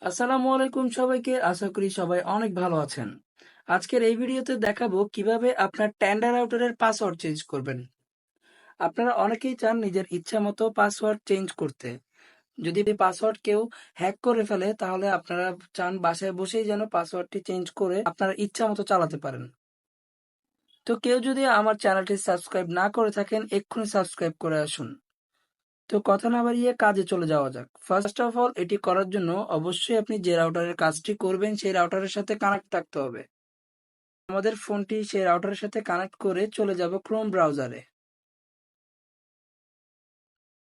আসসালামু আলাইকুম সবাইকে। আশা করি সবাই অনেক ভালো আছেন। আজকের এই ভিডিওতে দেখাবো কিভাবে আপনার টেন্ডার রাউটারের পাসওয়ার্ড চেঞ্জ করবেন। আপনারা অনেকেই চান নিজের ইচ্ছা মতো পাসওয়ার্ড চেঞ্জ করতে। যদি পাসওয়ার্ড কেউ হ্যাক করে ফেলে তাহলে আপনারা চান বাসায় বসেই যেন পাসওয়ার্ডটি চেঞ্জ করে আপনারা ইচ্ছা মতো চালাতে পারেন। তো কেউ যদি আমার চ্যানেলটি সাবস্ক্রাইব না করে থাকেন এক্ষুনি সাবস্ক্রাইব করে আসুন। তো কথা না বাড়িয়ে কাজে চলে যাওয়া যাক। ফার্স্ট অফ অল এটি করার জন্য অবশ্যই আপনি যে রাউটারের কাজটি করবেন সেই রাউটারের সাথে কানেক্ট থাকতে হবে। আমাদের ফোনটি সেই রাউটারের সাথে কানেক্ট করে চলে যাব ক্রোম ব্রাউজারে।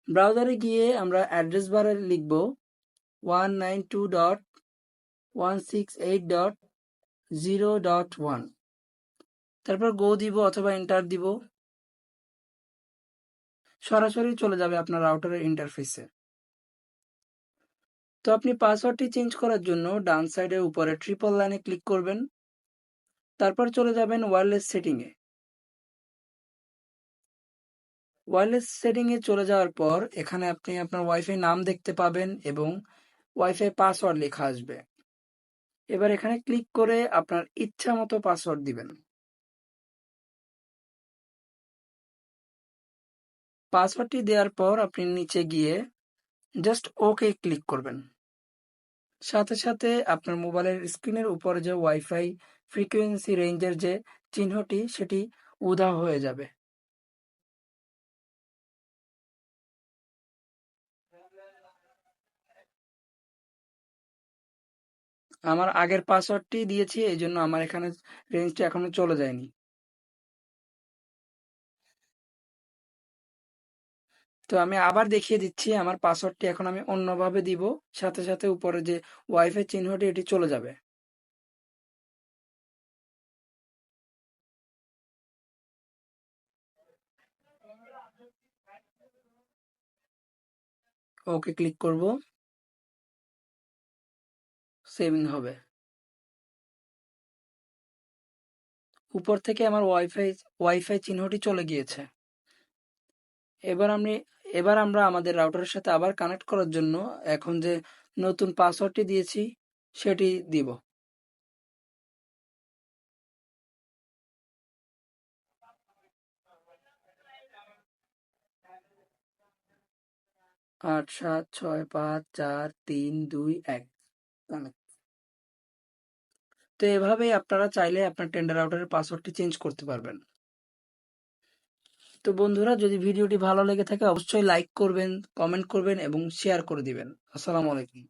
ব্রাউজারে গিয়ে আমরা অ্যাড্রেস বারে লিখব 192.168.0.1, তারপর গো দিব অথবা এন্টার দিব। সরাসরি চলে যাবে আপনার রাউটারের ইন্টারফেসে। তো আপনি পাসওয়ার্ডটি চেঞ্জ করার জন্য ডান সাইডের উপরে ট্রিপল লাইনে ক্লিক করবেন, তারপর চলে যাবেন ওয়্যারলেস সেটিংয়ে। ওয়্যারলেস সেটিংয়ে চলে যাওয়ার পর এখানে আপনি আপনার ওয়াইফাই নাম দেখতে পাবেন এবং ওয়াইফাই পাসওয়ার্ড লেখা আসবে। এবার এখানে ক্লিক করে আপনার ইচ্ছা মতো পাসওয়ার্ড দিবেন। পাসওয়ার্ডটি দেওয়ার পর আপনি নিচে গিয়ে জাস্ট ওকে ক্লিক করবেন। সাথে সাথে আপনার মোবাইলের স্ক্রিনের উপরে যে ওয়াইফাই ফ্রিকোয়েন্সি রেঞ্জের যে চিহ্নটি সেটি উধাও হয়ে যাবে। আমার আগের পাসওয়ার্ডটি দিয়েছি এই জন্য আমার এখানে রেঞ্জটা এখনো চলে যায়নি। তো আমি আবার দেখিয়ে দিচ্ছি, আমার পাসওয়ার্ডটি এখন আমি অন্যভাবে দিব। সাথে সাথে উপরে যে ওয়াইফাই চিহ্নটি এটি চলে যাবে। ওকে ক্লিক করব, সেভিং হবে। উপর থেকে আমার ওয়াইফাই চিহ্নটি চলে গিয়েছে। এবার আমি এবার আমরা আমাদের রাউটারের সাথে আবার কানেক্ট করার জন্য এখন যে নতুন পাসওয়ার্ডটি দিয়েছি সেটি দিব। 8765432 1 কানেক্ট। তো এভাবেই আপনারা চাইলে আপনার টেন্ডার রাউটারের পাসওয়ার্ডটি চেঞ্জ করতে পারবেন। তো বন্ধুরা, যদি ভিডিওটি ভালো লেগে থাকে অবশ্যই লাইক করবেন, কমেন্ট করবেন এবং শেয়ার করে দিবেন। আসসালামু আলাইকুম।